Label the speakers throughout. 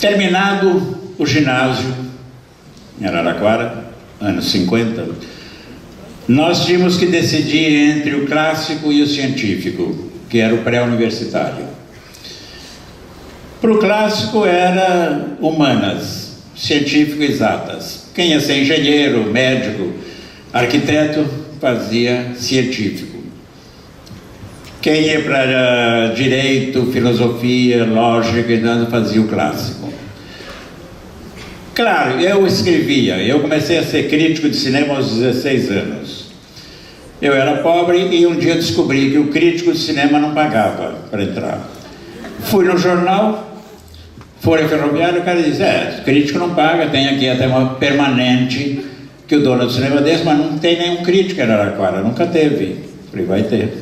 Speaker 1: Terminado o ginásio, em Araraquara, anos 50, nós tínhamos que decidir entre o clássico e o científico, que era o pré-universitário. Para o clássico era humanas, científico exatas. Quem ia ser engenheiro, médico, arquiteto, fazia científico. Quem ia para direito, filosofia, lógica, então fazia o clássico. Claro, eu escrevia, eu comecei a ser crítico de cinema aos 16 anos. Eu era pobre e um dia descobri que o crítico de cinema não pagava para entrar. Fui no jornal, Folha Ferroviária, o cara disse, crítico não paga, tem aqui até uma permanente que o dono do cinema desse, mas não tem nenhum crítico em Araraquara, nunca teve. Falei, vai ter.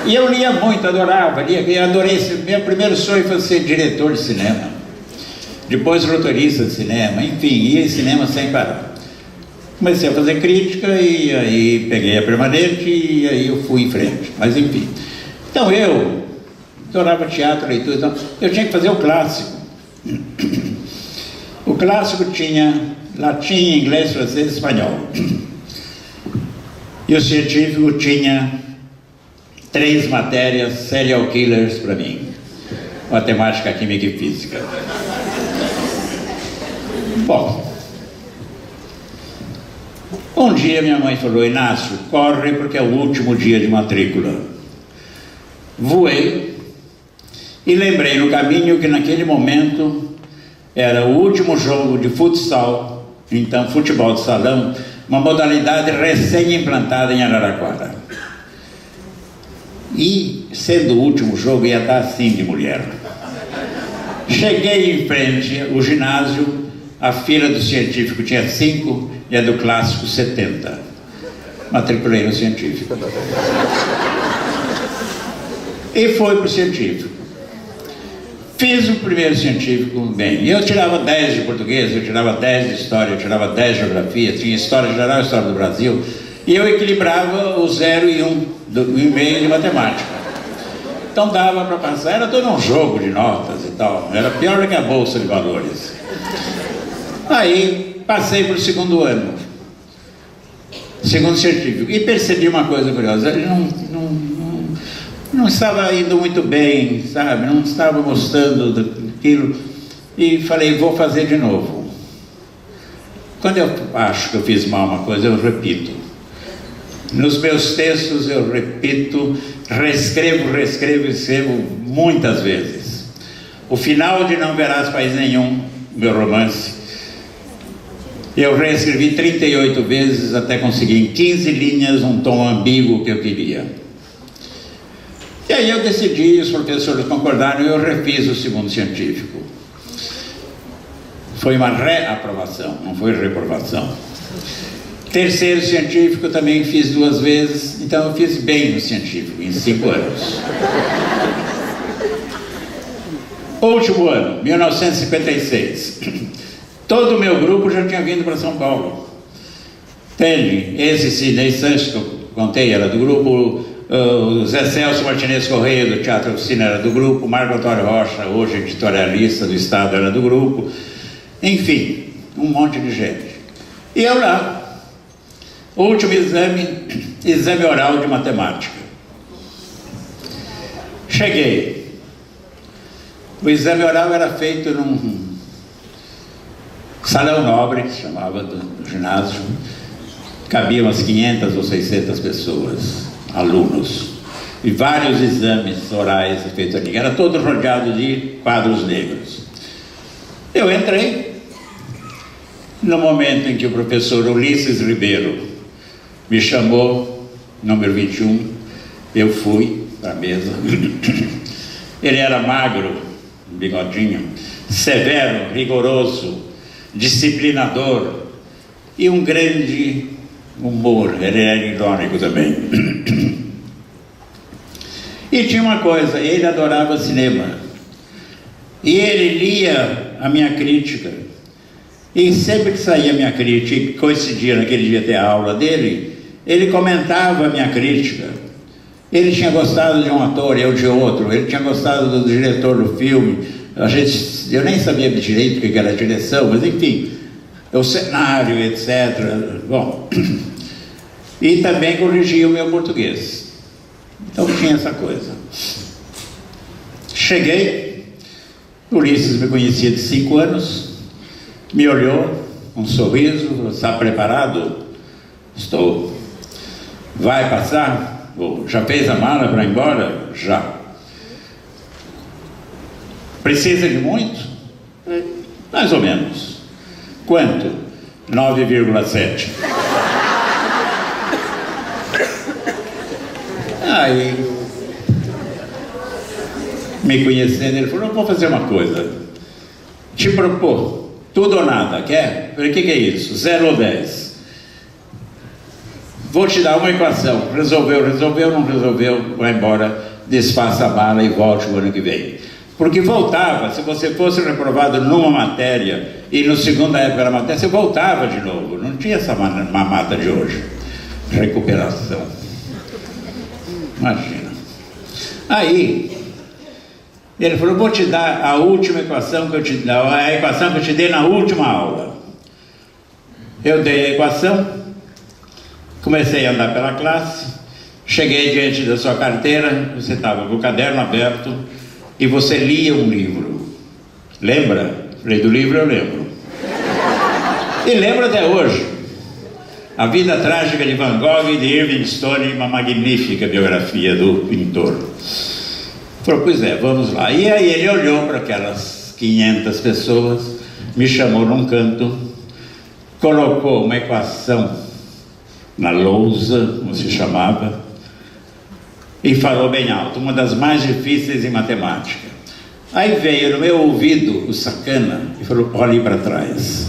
Speaker 1: E eu lia muito, adorava, adorei. Meu primeiro sonho foi ser diretor de cinema. Depois roteirista de cinema, enfim, ia em cinema sem parar. Comecei a fazer crítica e aí peguei a permanente e aí eu fui em frente. Mas enfim. Então eu adorava teatro, leitura, então eu tinha que fazer o clássico. O clássico tinha latim, inglês, francês e espanhol. E o científico tinha 3 matérias serial killers para mim: matemática, química e física. Bom, um dia minha mãe falou, Inácio, corre porque é o último dia de matrícula. Voei e lembrei no caminho que naquele momento era o último jogo de futsal, então futebol de salão, uma modalidade recém-implantada em Araraquara. E, sendo o último jogo, ia estar assim de mulher. Cheguei em frente ao ginásio, a fila do científico tinha 5 e a do clássico 70. Matriculei no científico. E foi para o científico. Fiz o primeiro científico bem. Eu tirava 10 de português, eu tirava 10 de história, eu tirava 10 de geografia, tinha história geral, história do Brasil. E eu equilibrava o 0 e 1 do e-mail de matemática. Então dava para passar, era todo um jogo de notas e tal. Era pior do que a bolsa de valores. Aí passei para o segundo ano, segundo científico, e percebi uma coisa curiosa. Ele não estava indo muito bem, sabe? Não estava gostando daquilo. E falei, vou fazer de novo. Quando eu acho que eu fiz mal uma coisa, eu repito. Nos meus textos eu repito, reescrevo muitas vezes. O final de Não Verás País Nenhum, meu romance, eu reescrevi 38 vezes até conseguir em 15 linhas um tom ambíguo que eu queria. E aí eu decidi, os professores concordaram e eu refiz o segundo científico. Foi uma reaprovação, não foi reprovação. Terceiro científico também fiz 2 vezes, então eu fiz bem no científico, em 5 anos. Último ano, 1956. Todo o meu grupo já tinha vindo para São Paulo. Tem esse Sidney Sanches que eu contei, era do grupo, o Zé Celso Martinez Correia, do Teatro Oficina, era do grupo, Marco Antônio Rocha, hoje editorialista do Estado, era do grupo. Enfim, um monte de gente. E eu lá, último exame oral de matemática. Cheguei. O exame oral era feito num salão nobre, que se chamava do ginásio. Cabiam umas 500 ou 600 pessoas, alunos. E vários exames orais feitos ali. Era todo rodeado de quadros negros. Eu entrei. No momento em que o professor Ulisses Ribeiro me chamou, número 21, eu fui para a mesa. Ele era magro, bigodinho, severo, rigoroso, disciplinador e um grande humor. Ele era irônico também. E tinha uma coisa, ele adorava cinema. E ele lia a minha crítica. E sempre que saía a minha crítica, e coincidia naquele dia ter a aula dele, ele comentava a minha crítica. Ele tinha gostado de um ator, eu de outro. Ele tinha gostado do diretor do filme. Eu nem sabia direito o que era a direção, mas enfim, o cenário, etc. Bom, e também corrigia o meu português. Então tinha essa coisa. Cheguei, Ulisses me conhecia de 5 anos, me olhou, um sorriso: está preparado? Estou. Vai passar? Já fez a mala para ir embora? Já. Precisa de muito? Mais ou menos. Quanto? 9,7. Aí, me conhecendo, ele falou: vou fazer uma coisa, te propor, tudo ou nada, quer? Eu falei: o que é isso? 0 ou 10? Vou te dar uma equação, resolveu, não resolveu, vai embora, desfaça a mala e volte o ano que vem. Porque voltava, se você fosse reprovado numa matéria e no segunda época da matéria, você voltava de novo, não tinha essa mamata de hoje, recuperação. Imagina. Aí, ele falou: vou te dar a última equação que eu te dei, a equação que eu te dei na última aula. Eu dei a equação, comecei a andar pela classe, cheguei diante da sua carteira, você estava com o caderno aberto e você lia um livro. Lembra? Falei: do livro eu lembro. E lembro até hoje. A Vida Trágica de Van Gogh, de Irving Stone, uma magnífica biografia do pintor. Falei: pois é, vamos lá. E aí ele olhou para aquelas 500 pessoas, me chamou num canto, colocou uma equação na lousa, como se chamava, e falou bem alto: uma das mais difíceis em matemática. Aí veio no meu ouvido o sacana e falou: olhe para trás.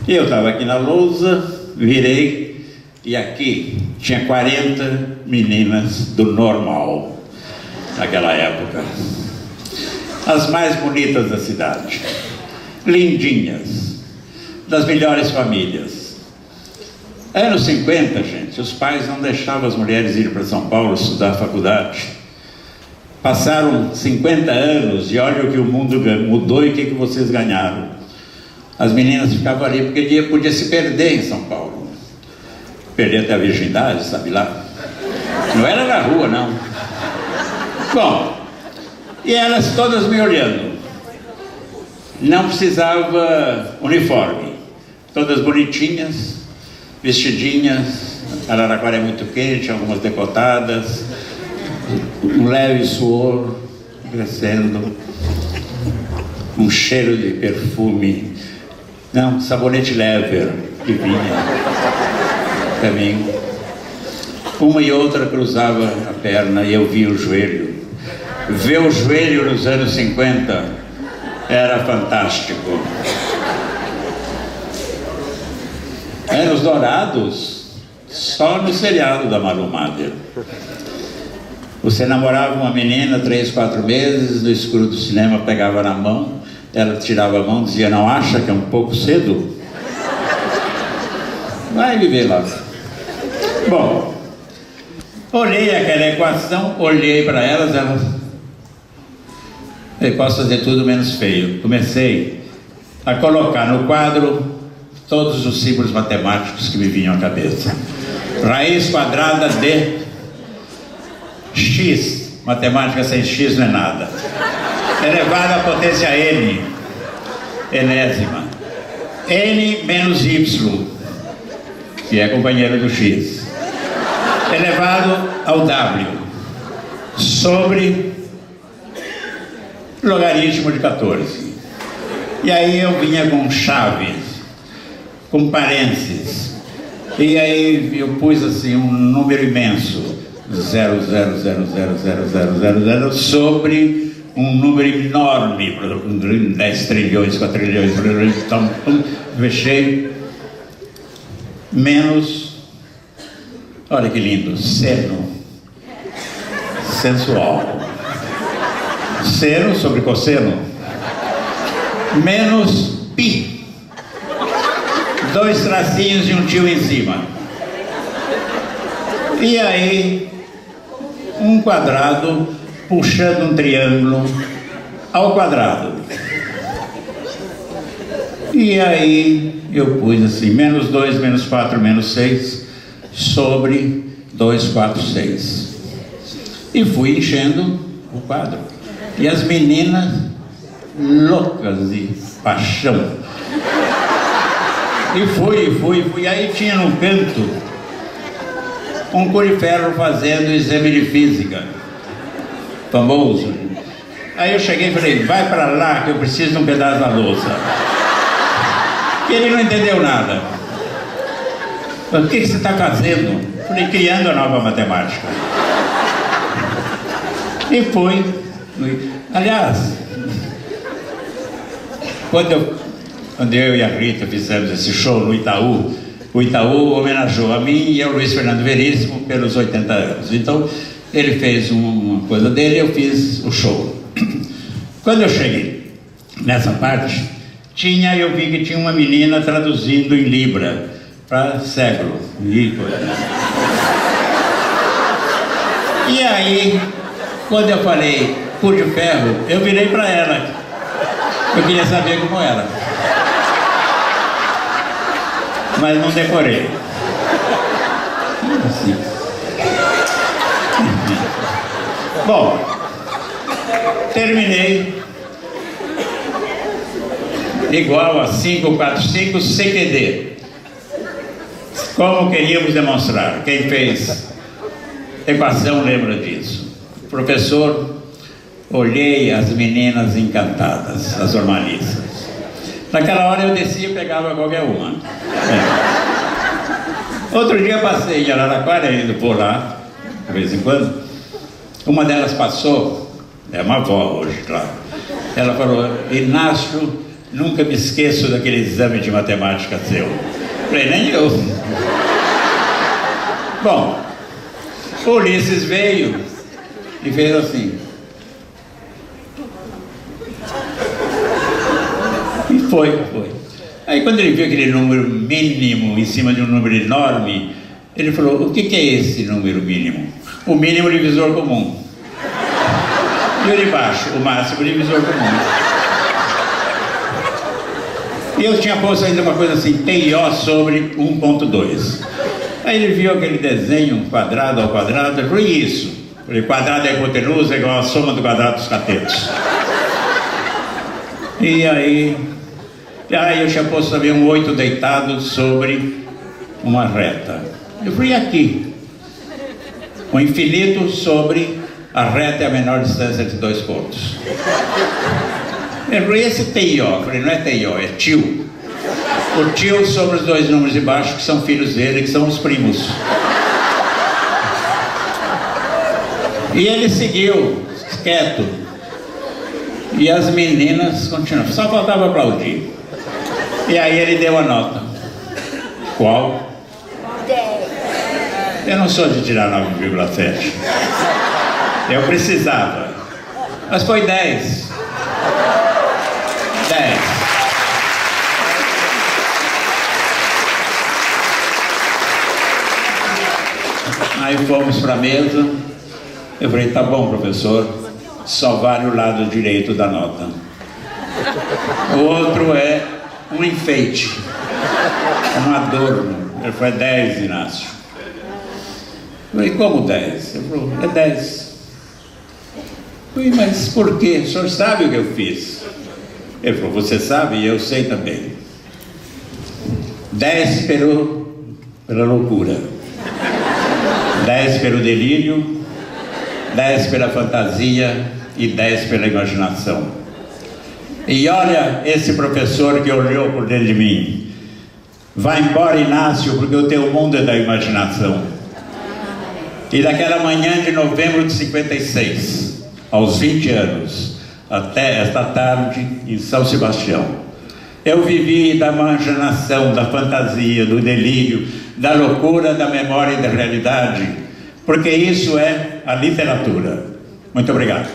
Speaker 1: E eu estava aqui na lousa, virei, e aqui tinha 40 meninas do normal naquela época, as mais bonitas da cidade, lindinhas, das melhores famílias. Anos 50, gente, os pais não deixavam as mulheres ir para São Paulo estudar faculdade. Passaram 50 anos e olha o que o mundo mudou e o que vocês ganharam. As meninas ficavam ali porque podia se perder em São Paulo. Perder até a virgindade, sabe lá? Não era na rua, não. Bom, e elas todas me olhando. Não precisava uniforme. Todas bonitinhas, vestidinhas. Araraquara é muito quente, algumas decotadas. Um leve suor crescendo. Um cheiro de perfume. Não, sabonete Lever que vinha para mim. Uma e outra cruzava a perna e eu via o joelho. Ver o joelho nos anos 50 era fantástico. Anos dourados só no seriado da Malu Mader. Você namorava uma menina 3, 4 meses, no escuro do cinema pegava na mão, ela tirava a mão, dizia: não acha que é um pouco cedo? Vai viver lá. Bom, olhei aquela equação, olhei para elas, eu posso fazer tudo menos feio. Comecei a colocar no quadro todos os símbolos matemáticos que me vinham à cabeça. Raiz quadrada de x, matemática sem x não é nada. Elevado à potência n, enésima. N menos y, que é companheiro do x, elevado ao w, sobre logaritmo de 14. E aí eu vinha com chaves, com parênteses, e aí eu pus assim um número imenso, 0,0000000 sobre um número enorme, 10 trilhões, 4 trilhões, então fechei, menos, olha que lindo, seno, sensual, seno sobre cosseno, menos pi, 2 tracinhos e um tio em cima. E aí um quadrado puxando um triângulo ao quadrado. E aí eu pus assim, menos 2, menos 4, menos 6, sobre 2, 4, 6. E fui enchendo o quadro. E as meninas loucas de paixão. E fui. Aí tinha no canto um curiferro fazendo exame de física. Famoso. Aí eu cheguei e falei, vai para lá que eu preciso de um pedaço da louça. E ele não entendeu nada. O que você está fazendo? Falei, criando a nova matemática. E fui. Aliás, quando eu e a Rita fizemos esse show no Itaú, o Itaú homenageou a mim e ao Luiz Fernando Veríssimo pelos 80 anos. Então, ele fez uma coisa dele e eu fiz o show. Quando eu cheguei nessa parte, eu vi que tinha uma menina traduzindo em Libra para cego. E aí, quando eu falei cu de ferro, eu virei para ela. Eu queria saber como era. Mas não decorei. Assim. Bom, terminei igual a 545 CQD. Como queríamos demonstrar. Quem fez equação lembra disso. Professor, olhei as meninas encantadas, as jornalistas. Naquela hora eu descia e pegava qualquer uma. Outro dia passei em Araraquara, indo por lá, de vez em quando. Uma delas passou, é uma avó hoje, claro. Ela falou, Inácio, nunca me esqueço daquele exame de matemática seu. Falei, nem eu. Bom, o Ulisses veio e fez assim. E foi. Aí quando ele viu aquele número mínimo em cima de um número enorme, ele falou, o que é esse número mínimo? O mínimo divisor comum. E o de baixo, o máximo divisor comum. E eu tinha posto ainda uma coisa assim, TIO sobre 1.2. Aí ele viu aquele desenho, quadrado ao quadrado, e falou, isso? Eu falei, quadrado é hipotenusa, é igual a soma do quadrado dos catetos. E aí eu tinha posto também um 8 deitado sobre uma reta. Eu falei, aqui? O infinito sobre a reta é a menor distância entre dois pontos. Eu falei, esse TIO? Eu falei, não é TIO, é tio. O tio sobre os dois números de baixo, que são filhos dele, que são os primos. E ele seguiu, quieto. E as meninas continuaram, só faltava aplaudir. E aí ele deu a nota. Qual?
Speaker 2: 10.
Speaker 1: Eu não sou de tirar 9,7. Eu precisava. Mas foi 10. 10. Aí fomos para a mesa. Eu falei, tá bom, professor, só vale o lado direito da nota. O outro é um enfeite, um adorno. Ele falou, é 10, Inácio. Eu falei, como 10? Ele falou, é 10. Eu falei, mas por quê? O senhor sabe o que eu fiz? Ele falou, você sabe e eu sei também. 10 pela loucura, 10 pelo delírio, 10 pela fantasia e 10 pela imaginação. E olha esse professor que olhou por dentro de mim. Vai embora, Inácio, porque o teu mundo é da imaginação. E daquela manhã de novembro de 56, aos 20 anos, até esta tarde em São Sebastião, eu vivi da imaginação, da fantasia, do delírio, da loucura, da memória e da realidade, porque isso é a literatura. Muito obrigado.